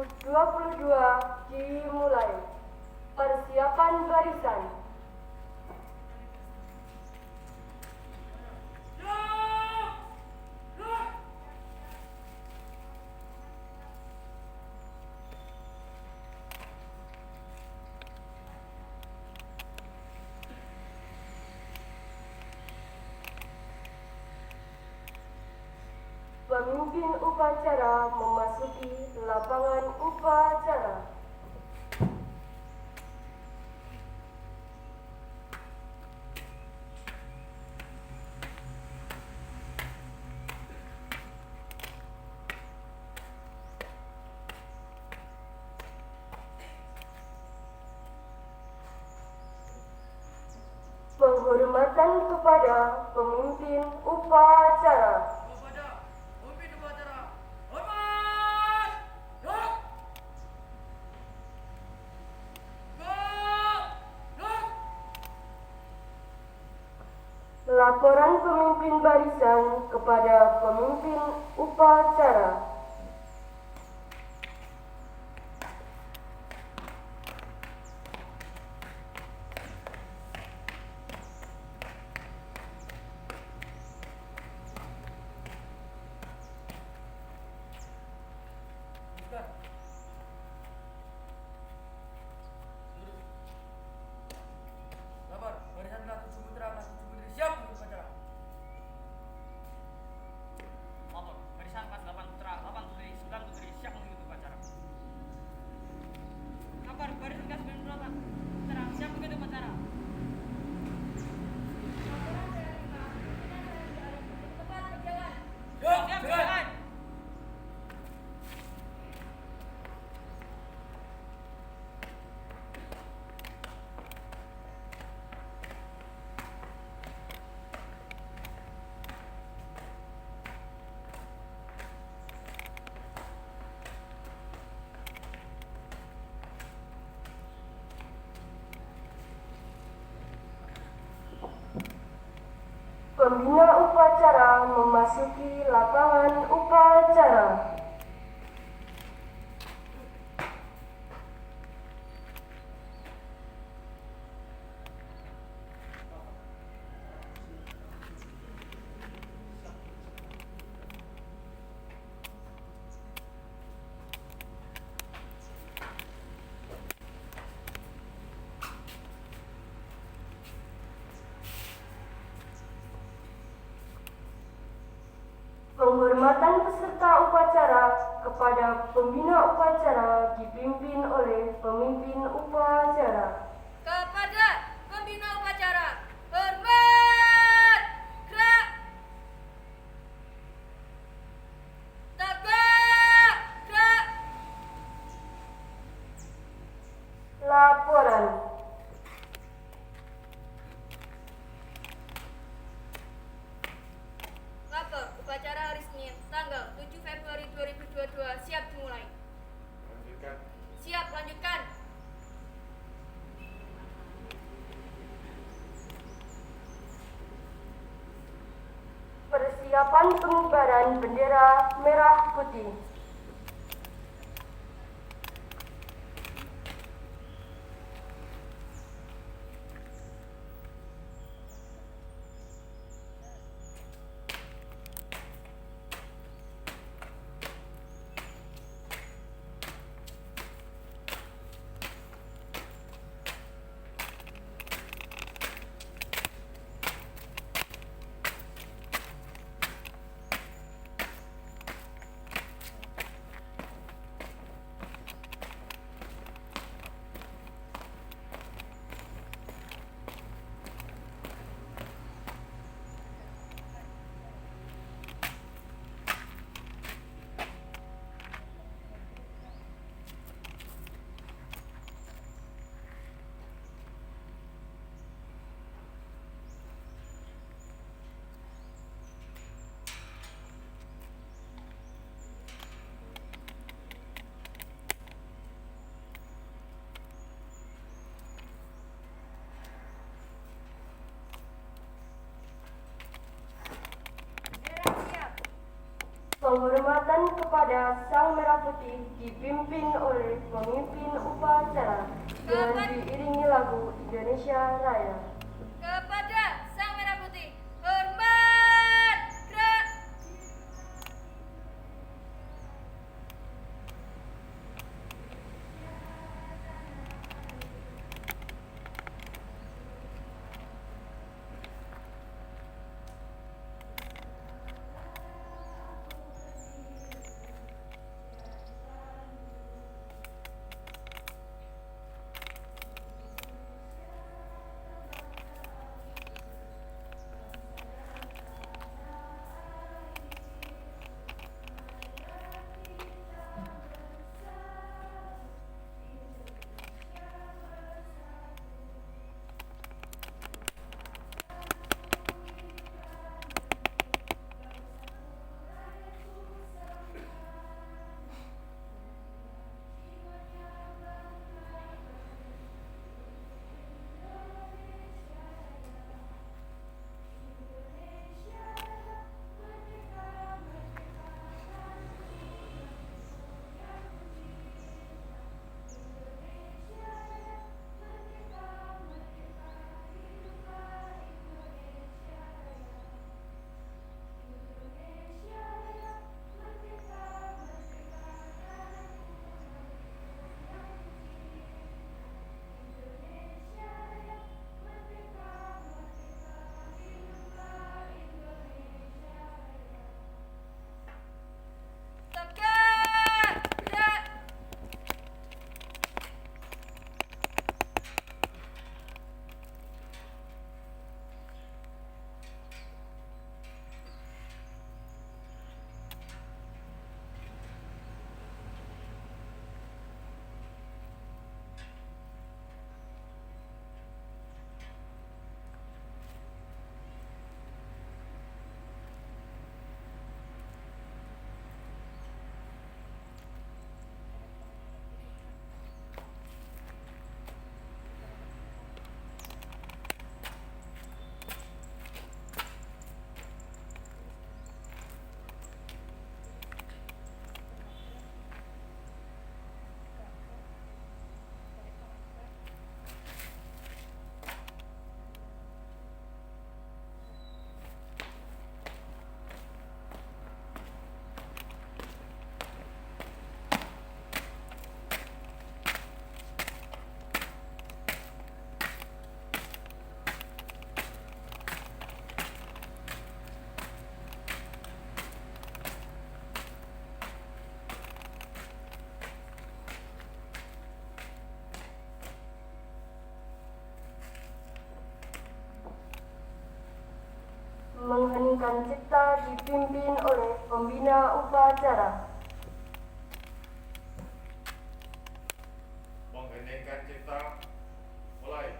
2022 dimulai. Persiapan barisan. Pemimpin upacara memasuki lapangan upacara. Penghormatan kepada pemimpin upacara. Laporan pemimpin barisan kepada pemimpin upacara. Pembina upacara memasuki lapangan upacara. Penghormatan peserta upacara kepada pembina upacara dipimpin oleh pemimpin upacara. Kepada pembina upacara, hormat, gerak, tegak, gerak. Laporan. Lapor upacara hari Senin, tanggal 7 Februari 2022 siap dimulai. Lanjutkan. Siap, lanjutkan. Persiapan pengibaran bendera merah putih. kepada Sang Merah Putih dipimpin oleh pemimpin upacara dengan diiringi lagu Indonesia Raya. Kepada Sang Merah Putih, hormat, gerak. Tegak, gerak. Mengheningkan cipta dipimpin oleh pembina upacara. Mengheningkan cipta, mulai.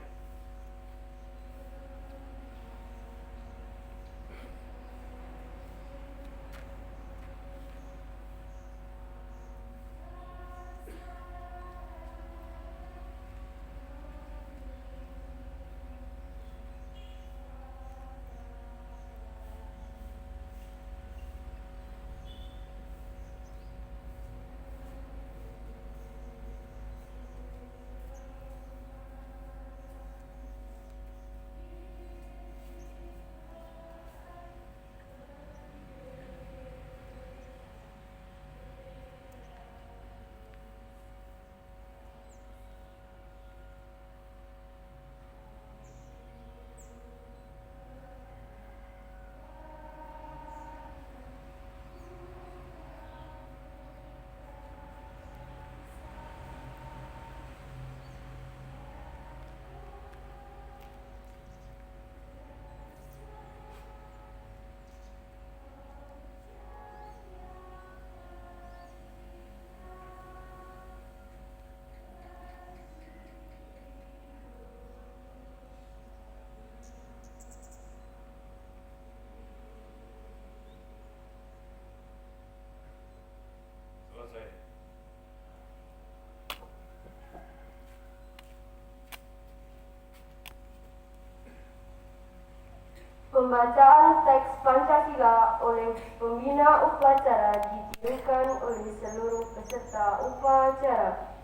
Pembacaan teks Pancasila oleh pembina upacara ditirukan oleh seluruh peserta upacara.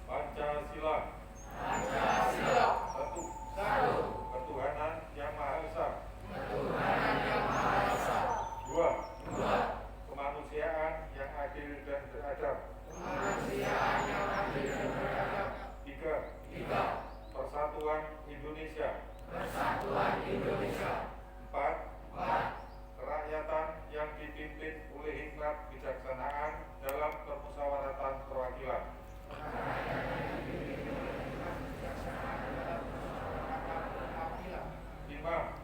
Pancasila. Satu. Ketuhanan Yang Maha Esa. Dua. Kemanusiaan yang adil dan beradab. Tiga. Persatuan Indonesia. Empat. Kerakyatan yang dipimpin oleh hikmat bijaksanaan dalam permusyawaratan perwakilan. 5.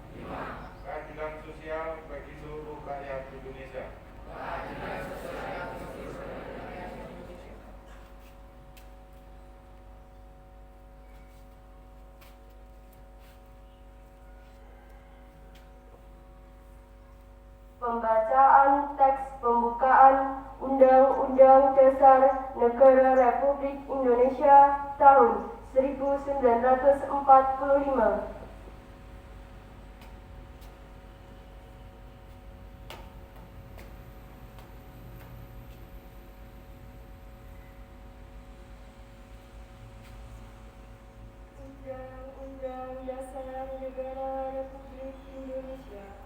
Keadilan sosial bagi seluruh rakyat Indonesia. Pembacaan teks pembukaan Undang-Undang Dasar Negara Republik Indonesia tahun 1945. Undang-Undang Dasar Negara Republik Indonesia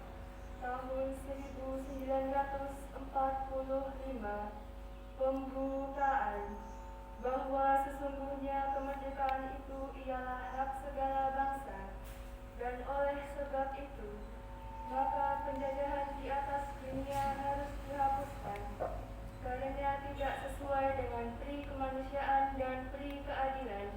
tahun 1945 pembukaan bahwa sesungguhnya kemerdekaan itu ialah hak segala bangsa, dan oleh sebab itu maka penjajahan di atas dunia harus dihapuskan karena tidak sesuai dengan pri kemanusiaan dan pri keadilan.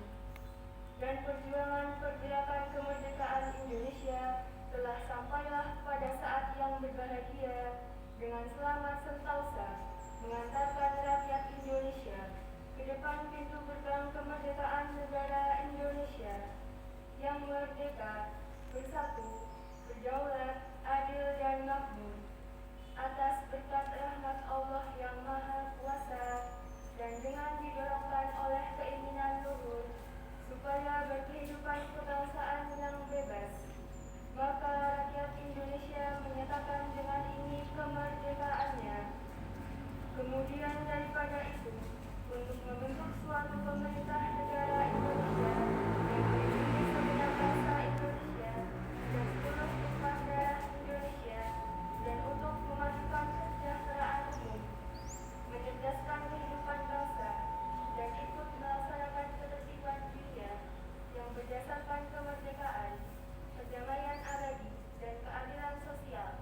Dan perjuangan pergerakan kemerdekaan Indonesia telah sampailah pada saat yang berbahagia dengan selamat sentosa mengantarkan rakyat Indonesia ke depan pintu gerbang kemerdekaan negara Indonesia yang merdeka, bersatu, berdaulat, adil dan makmur atas berkat rahmat Allah yang Maha Kuasa, dan dengan didorongkan oleh keinginan luhur supaya berkehidupan kebangsaan yang bebas, maka rakyat Indonesia menyatakan dengan ini kemerdekaannya. Kemudian daripada itu, untuk membentuk suatu pemerintah negara Indonesia yang melindungi segenap bangsa Indonesia dan seluruh tumpah darah Indonesia, dan untuk memajukan kesejahteraan umum, mencerdaskan kehidupan bangsa, dan ikut melaksanakan ketertiban dunia yang berdasarkan kemerdekaan, perdamaian abadi, dan keadilan sosial.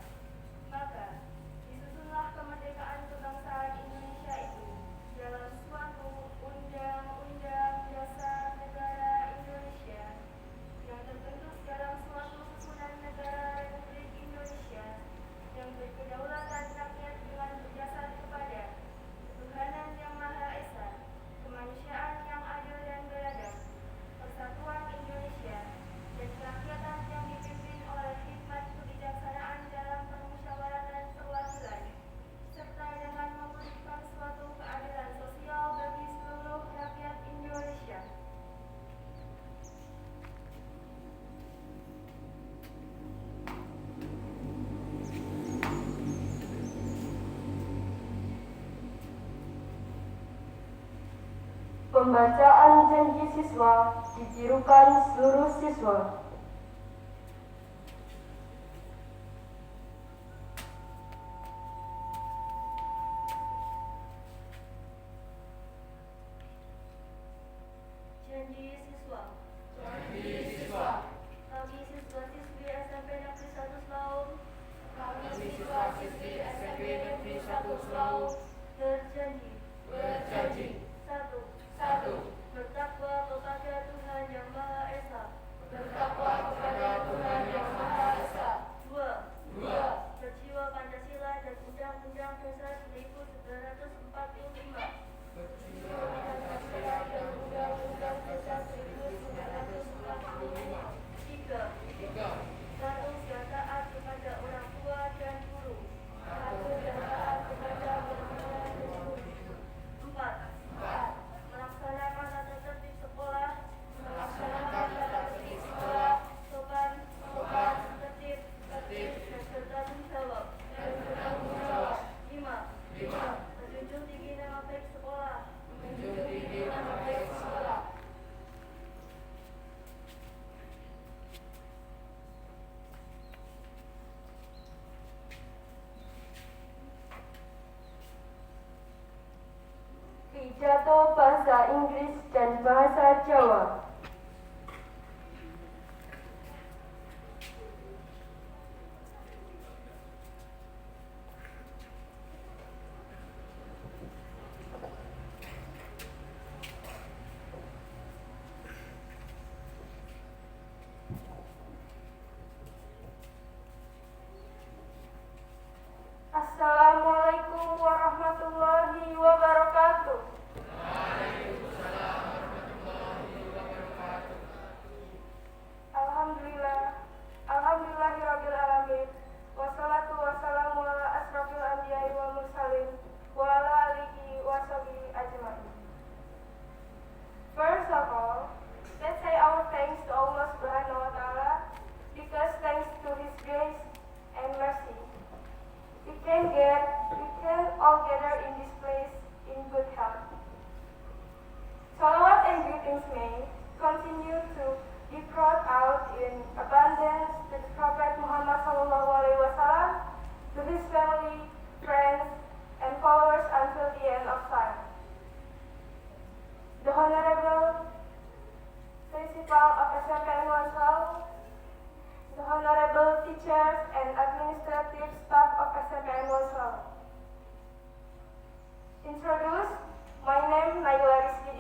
Maka disusunlah kemerdekaan kebangsaan Indonesia itu dalam suatu Undang-Undang Dasar Negara Indonesia yang terbentuk dalam suatu susunan negara Republik Indonesia yang berkedaulatan rakyat dengan berdasar kepada ketuhanan yang Maha Esa, kemanusiaan yang adil dan beradab, persatuan Indonesia, dan kerakyatan yang dipimpin oleh hikmat kebijaksanaan dalam permusyawaratan perwakilan, serta dengan mewujudkan suatu keadilan sosial bagi seluruh rakyat Indonesia. Pembacaan janji siswa ditirukan seluruh siswa. Janji siswa. Kami siswa-siswi SMP Negeri 1 Selaum. Berjanji. 1. Bertakwa kepada Tuhan Yang Maha Esa. pidato bahasa Inggris dan bahasa Jawa. Assalamualaikum warahmatullahi wabarakatuh. Alhamdulillah, alhamdulillahirabbil alamin. Wassalatu wassalamu ala asrofil anbiya'i wal mursalin wa ala alihi wa sahbihi ajmain. First of all, let's say our thanks to Allah Subhanahu wa taala, because thanks to His grace and mercy, we can all gather in this place in good health. Salawat and greetings may continue to be poured out in abundance to the Prophet Muhammad SAW, to his family, friends, and followers until the end of time. The Honorable Principal of SMPN Wansau, the Honorable Teachers and Administrative Staff of SMPN Wansau. Introduce, my name Naila Rizky,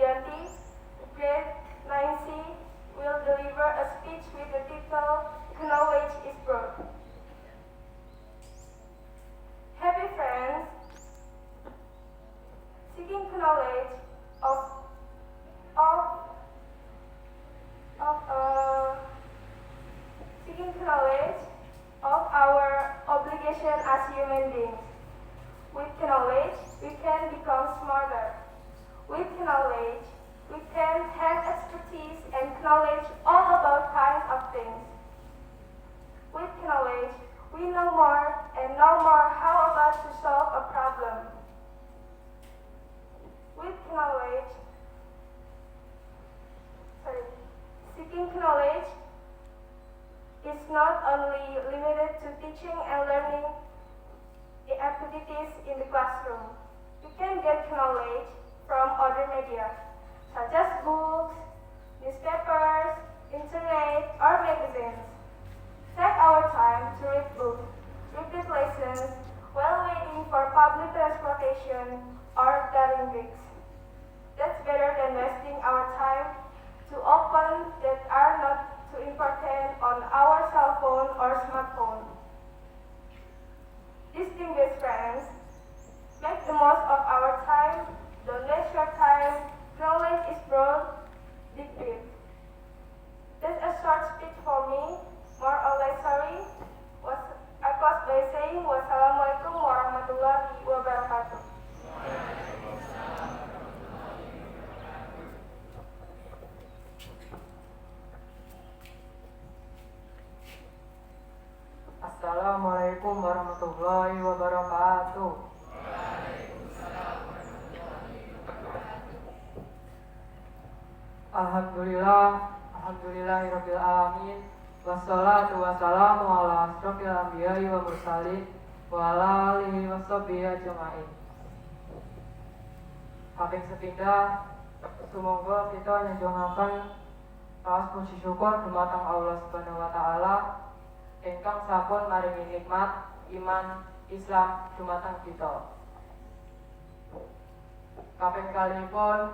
grade 9C, will deliver a speech with the title Knowledge is Broad. Happy friends, seeking knowledge of our obligation as human beings. With knowledge, we can become smarter. With knowledge, we can have expertise and knowledge all about kinds of things. With knowledge, we know more and know more how about to solve a problem. With knowledge, seeking knowledge is not only limited to teaching and learning activities in the classroom. We can get knowledge from other media, such as books, newspapers, internet, or magazines. Take our time to read books, repeat lessons, while waiting for public transportation or studying books. That's better than wasting our time to open that are not too important on our cell phone or smartphone. Distinguished friends, make the most of our time, don't waste your time, knowledge is broad, dig deep. That's a short speech for me, more or less sorry. I close by saying wassalamualaikum warahmatullahi wabarakatuh. Assalamualaikum warahmatullahi wabarakatuh. Alhamdulillahirabbil alamin. Wassalatu wassalamu ala asrofil anbiya'i wa mursalin wa ala alihi washabihi ajmain. Kaping sepindah, sumangga kita nyanjungaken raos puji syukur dumateng Allah Subhanahu wa taala ingkang sampun maringi nikmat iman Islam dumateng kita. Kaping kalihipun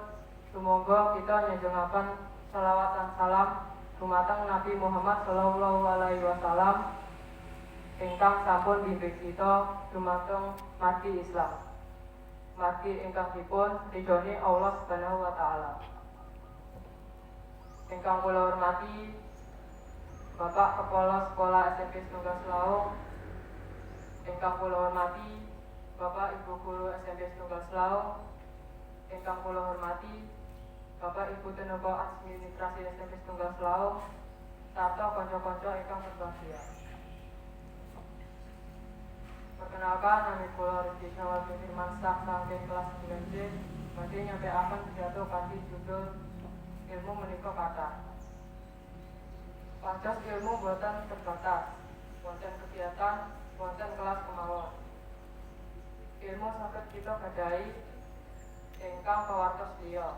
sumangga kita nyanjungaken selawat lan salam dumateng Nabi Muhammad sallallahu alaihi wasallam ingkang sampun bimbing kita dumateng margi Islam. Margi ingkang dipun ridhoni Allah Subhanahu wa taala. Ingkang kula hormati Bapak Kepala Sekolah SMP Setunggal Selaung, ingkang kula hormati Bapak Ibu Guru SMP Setunggal Selaung, ingkang kula hormati Bapak Ibu tenaga administrasi SMP Setunggal Selaung, sarta kanca-kanca ingkang berbahagia. Perkenalkan, nama kula Rizky Syawal bin Firman Sak saking kelas 9C, badhe nyampaiaken pidato kanthi judul Ilmu Menika Kathah. Pados ilmu boten terbatas, wonten kegiatan, wonten kelas kemawon. Ilmu saged kita gadhahi ingkang pawartos liya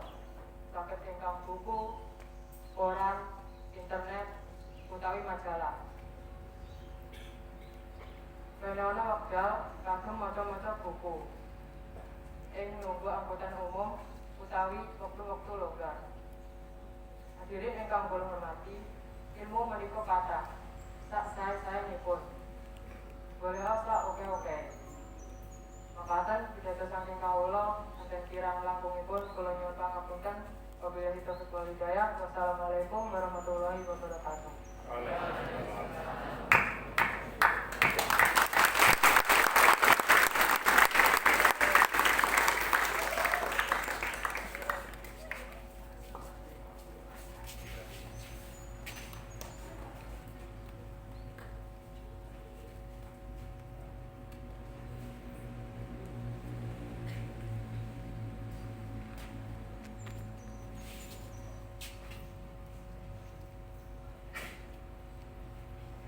saged ingkang buku, koran, internet utawi majalah. Menawa wekdal kagem maca-maca buku ing lungguh angkutan umum utawi wektu-wektu longgar. Hadirin ingkang kula hormati, ilmu menika kathah sak sae-saenipun. Boleh sak oke-oke. Makaten pidato saking kawula saking kirang langkungipun kula nyuwun pangapunten. Wabillahi taufiq wal hidayah. Wassalamualaikum warahmatullahi wabarakatuh.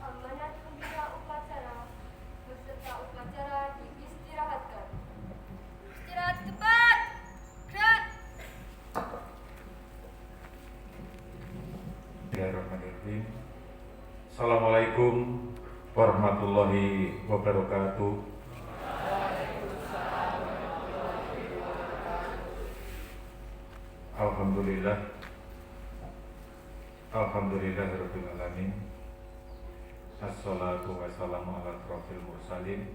Amanat pembina upacara beserta upacara diistirahatkan. Istirahat cepat. Gerak. Bismillahirrahmanirrahim. Assalamualaikum warahmatullahi wabarakatuh. Alhamdulillah. Alhamdulillahirabbil alamin. Assalatu wassalamu ala asrofil mursalin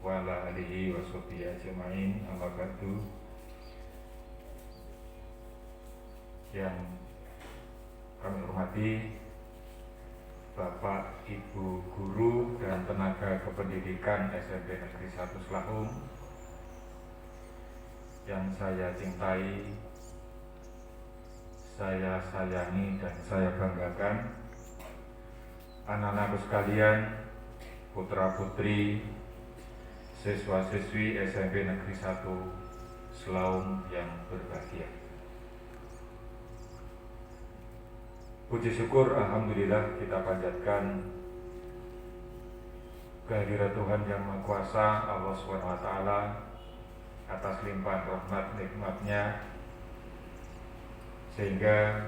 wa ala alihi wa sahbihi ajmain. Amma ba'du. Yang kami hormati Bapak, Ibu guru dan tenaga kependidikan SMP Negeri 1 Selahung yang saya cintai, saya sayangi dan saya banggakan, anak-anakku sekalian, putra-putri, siswa-siswi SMP Negeri 1 Selahung yang berbahagia. Puji syukur, alhamdulillah kita panjatkan kehadirat Tuhan Yang Maha Kuasa, Allah SWT, atas limpahan rahmat nikmatnya, sehingga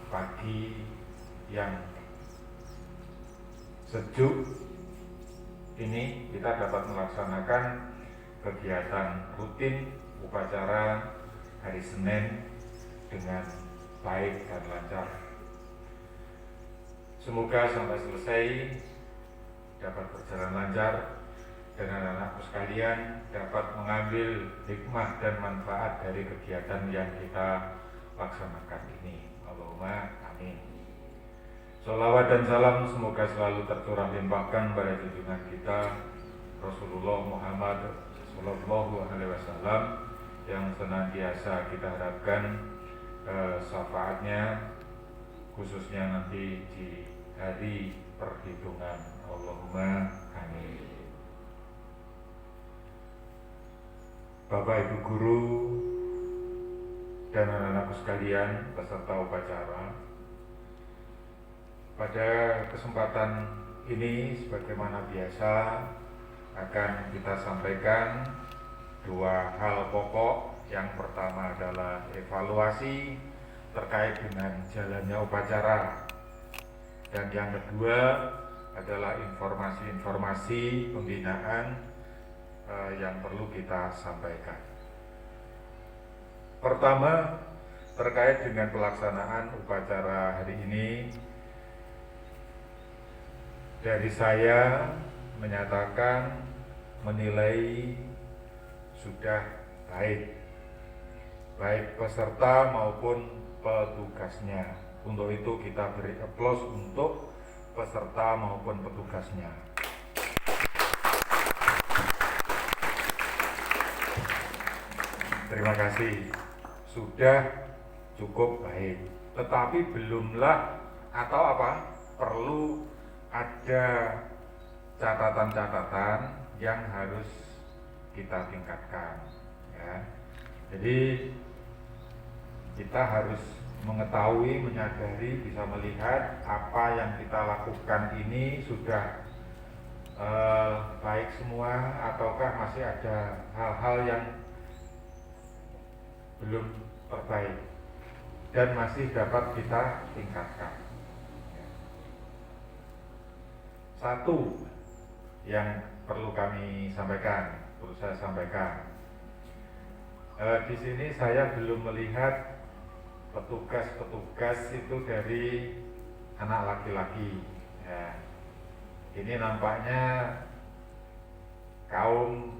pagi yang sejuk ini kita dapat melaksanakan kegiatan rutin upacara hari Senin dengan baik dan lancar. Semoga sampai selesai dapat berjalan lancar dan anak-anakku sekalian dapat mengambil hikmah dan manfaat dari kegiatan yang kita laksanakan ini. Allahumma amin. Sholawat dan salam semoga selalu tercurah limpahkan pada junjungan kita Rasulullah Muhammad Sallallahu Alaihi Wasallam yang senantiasa kita harapkan syafaatnya khususnya nanti di hari perhitungan. Allahumma amin. Bapak Ibu guru dan anak-anakku sekalian peserta upacara, pada kesempatan ini sebagaimana biasa akan kita sampaikan dua hal pokok. Yang pertama adalah evaluasi terkait dengan jalannya upacara, dan yang kedua adalah informasi-informasi pembinaan yang perlu kita sampaikan. Pertama, terkait dengan pelaksanaan upacara hari ini, dari saya menyatakan menilai sudah baik peserta maupun petugasnya. Untuk itu kita beri aplaus untuk peserta maupun petugasnya. Terima kasih, sudah cukup baik. Tetapi belumlah atau perlu ada catatan-catatan yang harus kita tingkatkan, ya. Jadi kita harus mengetahui, menyadari, bisa melihat apa yang kita lakukan ini sudah baik semua ataukah masih ada hal-hal yang belum terbaik dan masih dapat kita tingkatkan. Satu yang perlu kami sampaikan, perlu saya sampaikan, di sini saya belum melihat petugas-petugas itu dari anak laki-laki. Ya. Ini nampaknya kaum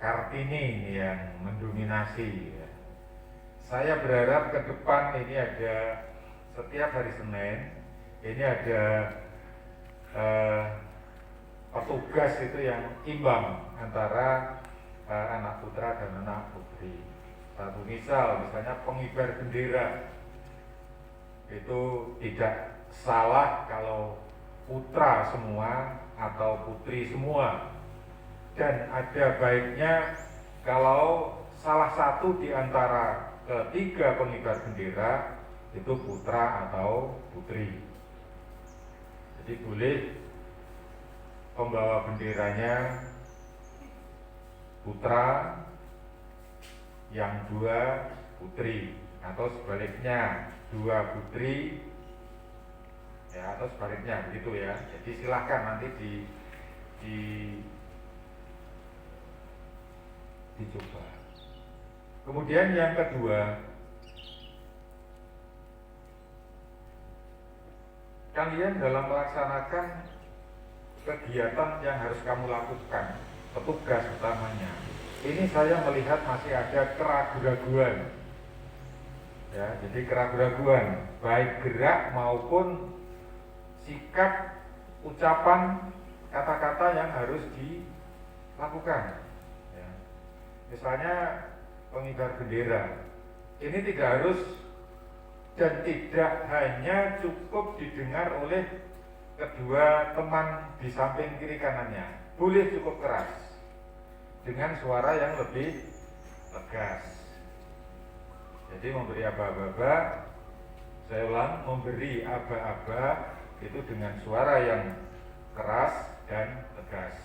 Kartini yang mendominasi. Ya. Saya berharap ke depan ini ada setiap hari Senin ini ada petugas itu yang imbang antara anak putra dan anak putri. Satu misalnya pengibar bendera itu tidak salah kalau putra semua atau putri semua, dan ada baiknya kalau salah satu di antara ketiga pengibar bendera itu putra atau putri. Jadi boleh pembawa benderanya putra, yang dua putri, atau sebaliknya dua putri, ya, atau sebaliknya begitu ya. Jadi silahkan nanti dicoba. Kemudian yang kedua, kalian dalam melaksanakan kegiatan yang harus kamu lakukan, petugas utamanya, ini saya melihat masih ada keraguan-raguan. Ya, jadi keraguan-raguan baik gerak maupun sikap, ucapan, kata-kata yang harus dilakukan. Ya. Misalnya pengibar bendera, ini tidak harus dan tidak hanya cukup didengar oleh kedua teman di samping kiri kanannya, boleh cukup keras dengan suara yang lebih tegas. Jadi memberi aba-aba, saya ulang, memberi aba-aba itu dengan suara yang keras dan tegas.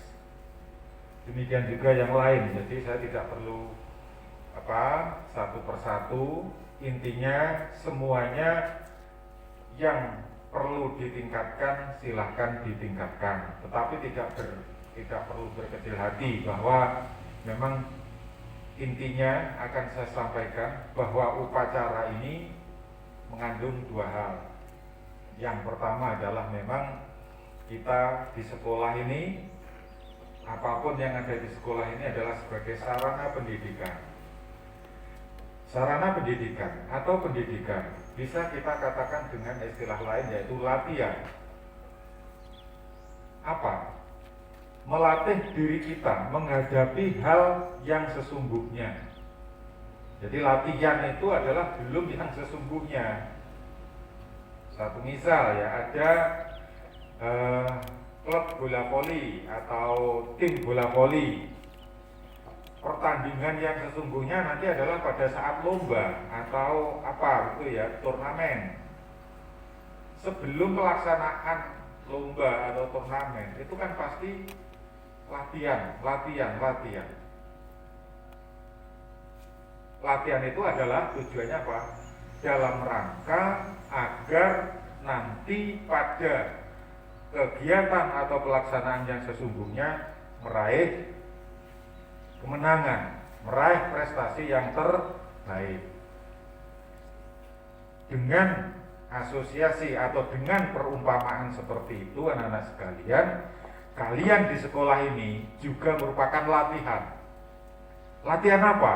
Demikian juga yang lain. Jadi saya tidak perlu satu persatu. Intinya semuanya yang perlu ditingkatkan silahkan ditingkatkan, tetapi tidak perlu berkecil hati bahwa memang intinya akan saya sampaikan bahwa upacara ini mengandung dua hal. Yang pertama adalah memang kita di sekolah ini, apapun yang ada di sekolah ini adalah sebagai sarana pendidikan. Sarana pendidikan atau pendidikan bisa kita katakan dengan istilah lain yaitu latihan. Apa? Melatih diri kita menghadapi hal yang sesungguhnya. Jadi latihan itu adalah belum yang sesungguhnya. Satu misal ya, ada klub bola voli atau tim bola voli. Pertandingan yang sesungguhnya nanti adalah pada saat lomba atau turnamen. Sebelum pelaksanaan lomba atau turnamen itu kan pasti latihan. Latihan itu adalah tujuannya apa? Dalam rangka agar nanti pada kegiatan atau pelaksanaan yang sesungguhnya meraih kemenangan, meraih prestasi yang terbaik. Dengan asosiasi atau dengan perumpamaan seperti itu, anak-anak sekalian, kalian di sekolah ini juga merupakan latihan. Latihan apa?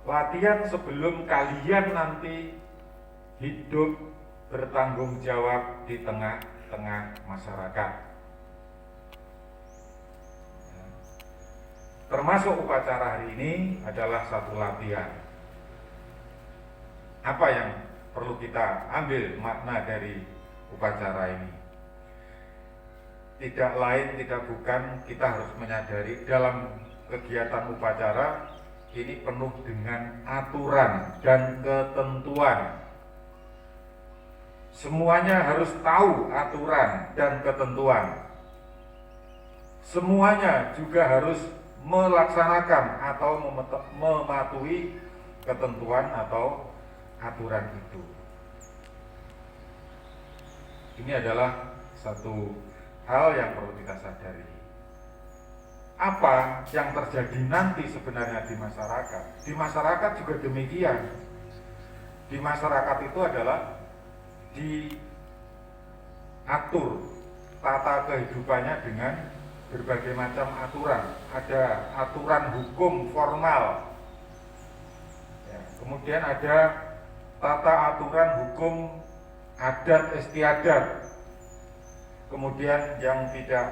Latihan sebelum kalian nanti hidup bertanggung jawab di tengah-tengah masyarakat. Termasuk upacara hari ini adalah satu latihan. Apa yang perlu kita ambil makna dari upacara ini? Tidak lain, tidak bukan, kita harus menyadari dalam kegiatan upacara ini penuh dengan aturan dan ketentuan. Semuanya harus tahu aturan dan ketentuan. Semuanya juga harus melaksanakan atau mematuhi ketentuan atau aturan itu. Ini adalah satu hal yang perlu kita sadari. Apa yang terjadi nanti sebenarnya di masyarakat? Di masyarakat juga demikian. Di masyarakat itu adalah diatur tata kehidupannya dengan berbagai macam aturan. Ada aturan hukum formal, ya, kemudian ada tata aturan hukum adat istiadat, kemudian yang tidak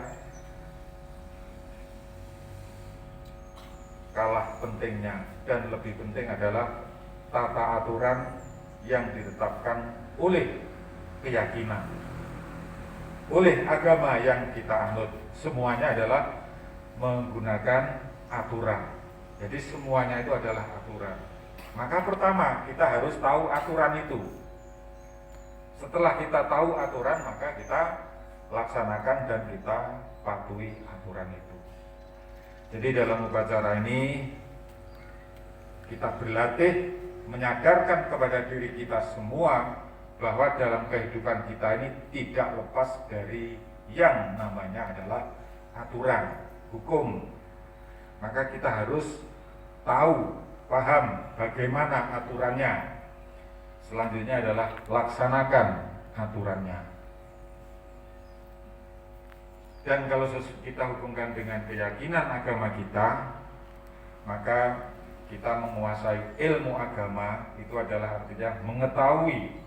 kalah pentingnya dan lebih penting adalah tata aturan yang ditetapkan oleh keyakinan, oleh agama yang kita anut. Semuanya adalah menggunakan aturan. Jadi semuanya itu adalah aturan. Maka pertama kita harus tahu aturan itu. Setelah kita tahu aturan, maka kita laksanakan dan kita patuhi aturan itu. Jadi dalam upacara ini kita berlatih menyadarkan kepada diri kita semua bahwa dalam kehidupan kita ini tidak lepas dari yang namanya adalah aturan hukum. Maka kita harus tahu, paham bagaimana aturannya. Selanjutnya adalah laksanakan aturannya. Dan kalau kita hubungkan dengan keyakinan agama kita, maka kita menguasai ilmu agama itu adalah artinya mengetahui,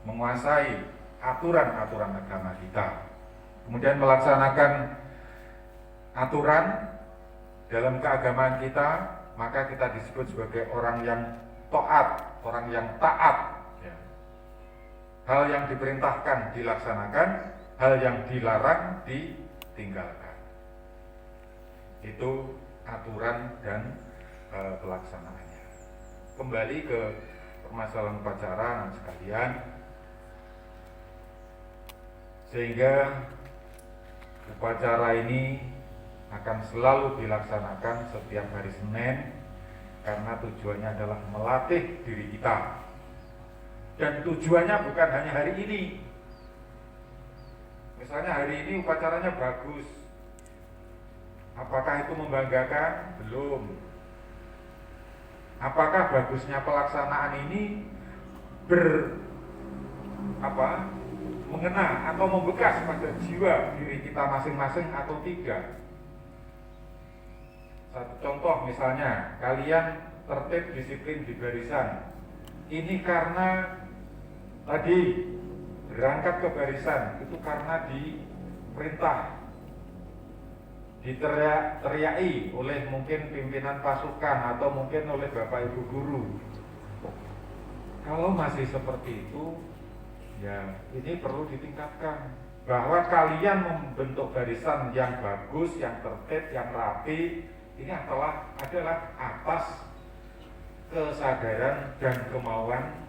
menguasai aturan-aturan agama kita. Kemudian melaksanakan aturan dalam keagamaan kita, maka kita disebut sebagai orang yang taat, orang yang taat. Ya. Hal yang diperintahkan dilaksanakan, hal yang dilarang ditinggalkan. Itu aturan dan pelaksanaannya. Kembali ke permasalahan upacara sekalian, sehingga upacara ini akan selalu dilaksanakan setiap hari Senin karena tujuannya adalah melatih diri kita. Dan tujuannya bukan hanya hari ini. Misalnya hari ini upacaranya bagus, apakah itu membanggakan? Belum. Apakah bagusnya pelaksanaan ini mengena atau membekas pada jiwa diri kita masing-masing atau tidak? Satu contoh misalnya, kalian tertib disiplin di barisan. Ini karena tadi berangkat ke barisan itu karena diperintah, diteriaki oleh mungkin pimpinan pasukan atau mungkin oleh bapak ibu guru. Kalau masih seperti itu, ya ini perlu ditingkatkan, bahwa kalian membentuk barisan yang bagus, yang tertib, yang rapi. Ini adalah atas kesadaran dan kemauan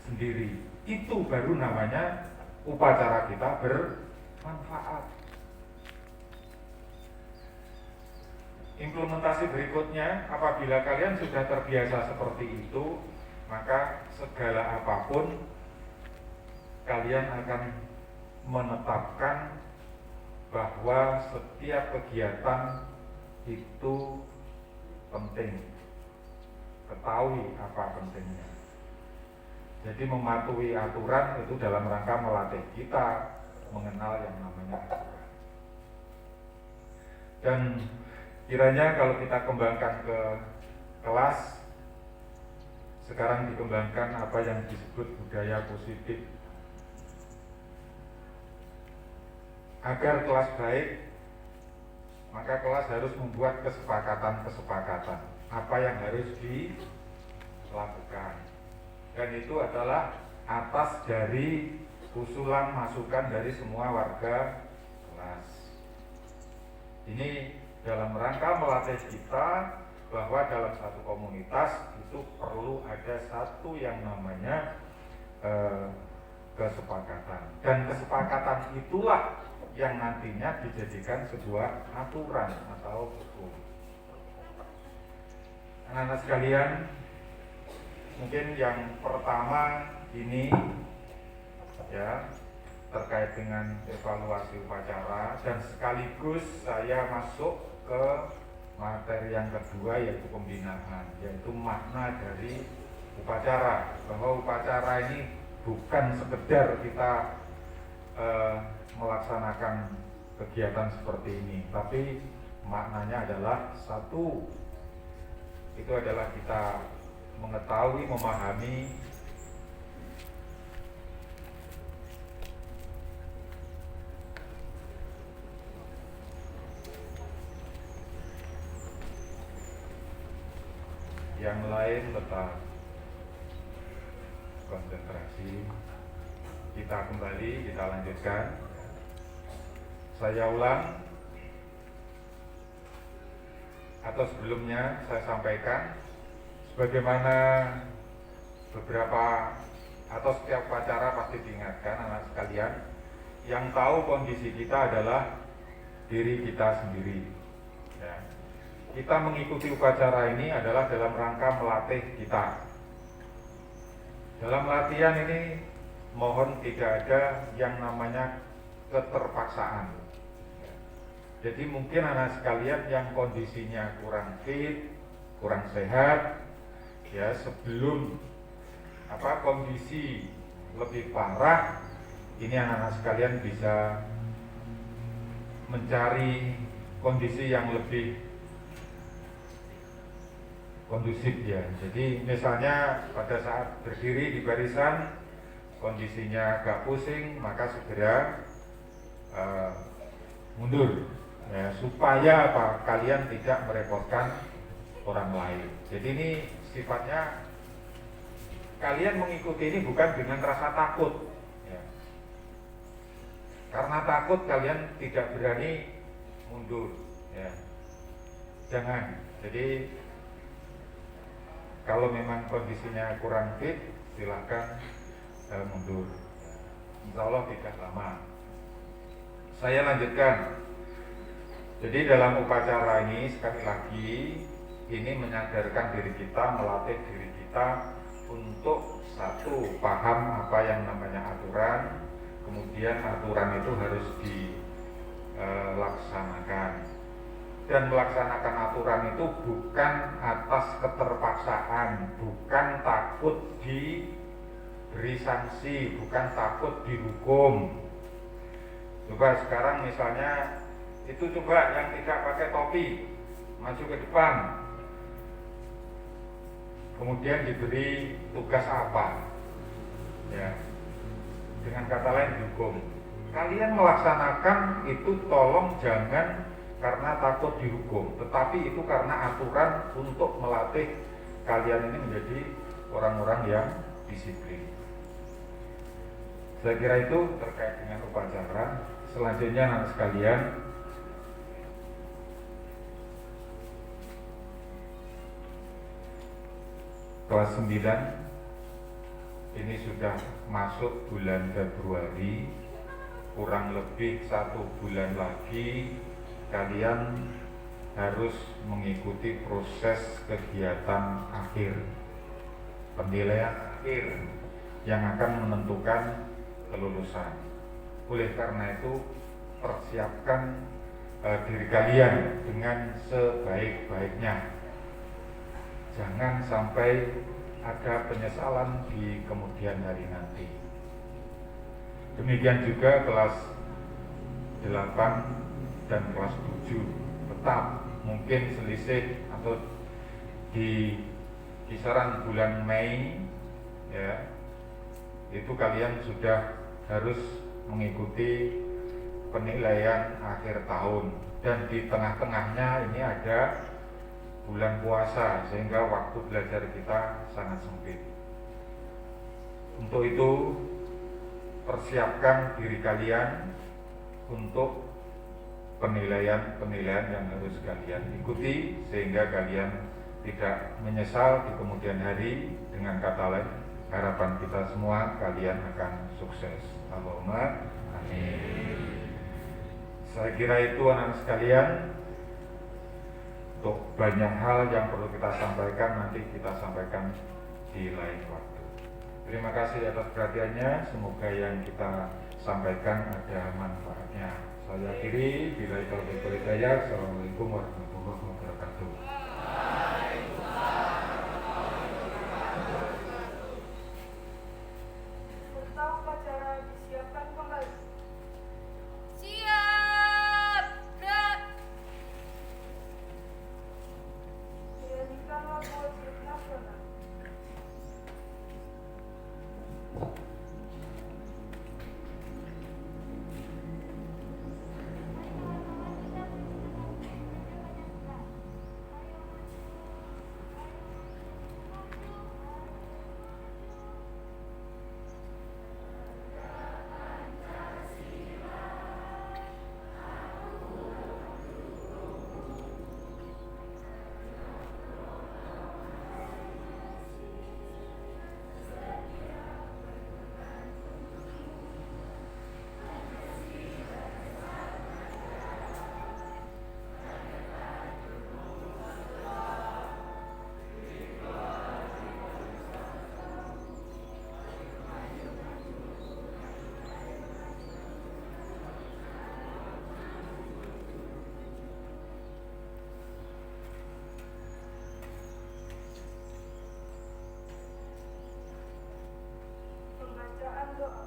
sendiri. Itu baru namanya upacara kita bermanfaat. Implementasi berikutnya, apabila kalian sudah terbiasa seperti itu, maka segala apapun kalian akan menetapkan bahwa setiap kegiatan itu penting. Ketahui apa pentingnya. Jadi mematuhi aturan itu dalam rangka melatih kita mengenal yang namanya aturan. Dan kiranya kalau kita kembangkan ke kelas, sekarang dikembangkan apa yang disebut budaya positif. Agar kelas baik, maka kelas harus membuat kesepakatan-kesepakatan apa yang harus dilakukan. Dan itu adalah atas dari usulan masukan dari semua warga kelas. Ini dalam rangka melatih kita bahwa dalam satu komunitas itu perlu ada satu yang namanya kesepakatan. Dan kesepakatan itulah yang nantinya dijadikan sebuah aturan atau hukum. Anak-anak sekalian, mungkin yang pertama ini ya terkait dengan evaluasi upacara, dan sekaligus saya masuk ke materi yang kedua, yaitu pembinaan, yaitu makna dari upacara. Bahwa upacara ini bukan sekedar kita melaksanakan kegiatan seperti ini, tapi maknanya adalah satu, itu adalah kita mengetahui, memahami yang lain. Tetap konsentrasi, kita kembali, kita lanjutkan. Saya ulang, atau sebelumnya saya sampaikan, sebagaimana beberapa atau setiap upacara pasti diingatkan anak sekalian, yang tahu kondisi kita adalah diri kita sendiri ya. Kita mengikuti upacara ini adalah dalam rangka melatih kita. Dalam latihan ini mohon tidak ada yang namanya keterpaksaan. Jadi mungkin anak sekalian yang kondisinya kurang fit, kurang sehat, ya sebelum kondisi lebih parah, ini anak-anak sekalian bisa mencari kondisi yang lebih kondusif ya. Jadi misalnya pada saat berdiri di barisan kondisinya agak pusing, maka segera mundur ya, supaya kalian tidak merepotkan orang lain. Jadi ini sifatnya kalian mengikuti ini bukan dengan rasa takut ya. Karena takut kalian tidak berani mundur ya. Jangan. Jadi kalau memang kondisinya kurang fit, silakan mundur. Insya Allah tidak lama. Saya lanjutkan. Jadi dalam upacara ini sekali lagi ini menyadarkan diri kita, melatih diri kita untuk satu, paham apa yang namanya aturan, kemudian aturan itu harus dilaksanakan. Dan melaksanakan aturan itu bukan atas keterpaksaan, bukan takut diberi sanksi, bukan takut dihukum. Coba sekarang misalnya itu coba yang tidak pakai topi maju ke depan, kemudian diberi tugas apa ya, dengan kata lain dihukum. Kalian melaksanakan itu tolong jangan karena takut dihukum, tetapi itu karena aturan untuk melatih kalian ini menjadi orang-orang yang disiplin. Saya kira itu terkait dengan upacara. Selanjutnya anak sekalian, kelas 9 ini sudah masuk bulan Februari, kurang lebih 1 bulan lagi kalian harus mengikuti proses kegiatan akhir, penilaian akhir yang akan menentukan kelulusan. Oleh karena itu persiapkan diri kalian dengan sebaik-baiknya. Jangan sampai ada penyesalan di kemudian hari nanti. Demikian juga kelas 8 dan kelas 7 tetap mungkin selisih atau di kisaran bulan Mei ya, itu kalian sudah harus mengikuti penilaian akhir tahun, dan di tengah-tengahnya ini ada bulan puasa sehingga waktu belajar kita sangat sempit. Untuk itu persiapkan diri kalian untuk penilaian yang harus kalian ikuti sehingga kalian tidak menyesal di kemudian hari. Dengan kata lain, harapan kita semua kalian akan sukses. Allahumma amin. Saya kira itu anak sekalian. Untuk banyak hal yang perlu kita sampaikan, nanti kita sampaikan di lain waktu. Terima kasih atas perhatiannya, semoga yang kita sampaikan ada manfaatnya. Saya akhiri, bila taufiq wal hidayah. Assalamualaikum warahmatullahi wabarakatuh. Peserta upacara disiapkan kembali. Siap, gerak. Dinyanyikan lagu wajib nasional. Pembacaan doa.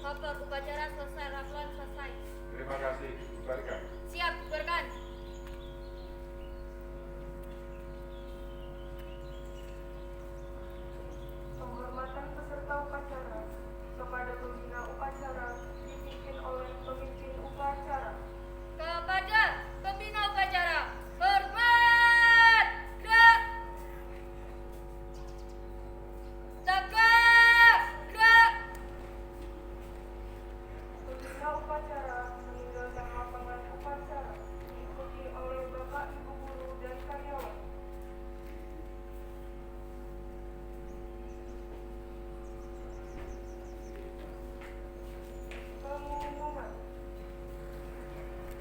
Kabar upacara selesai, rangkaian selesai. Terima kasih. Bubarkan.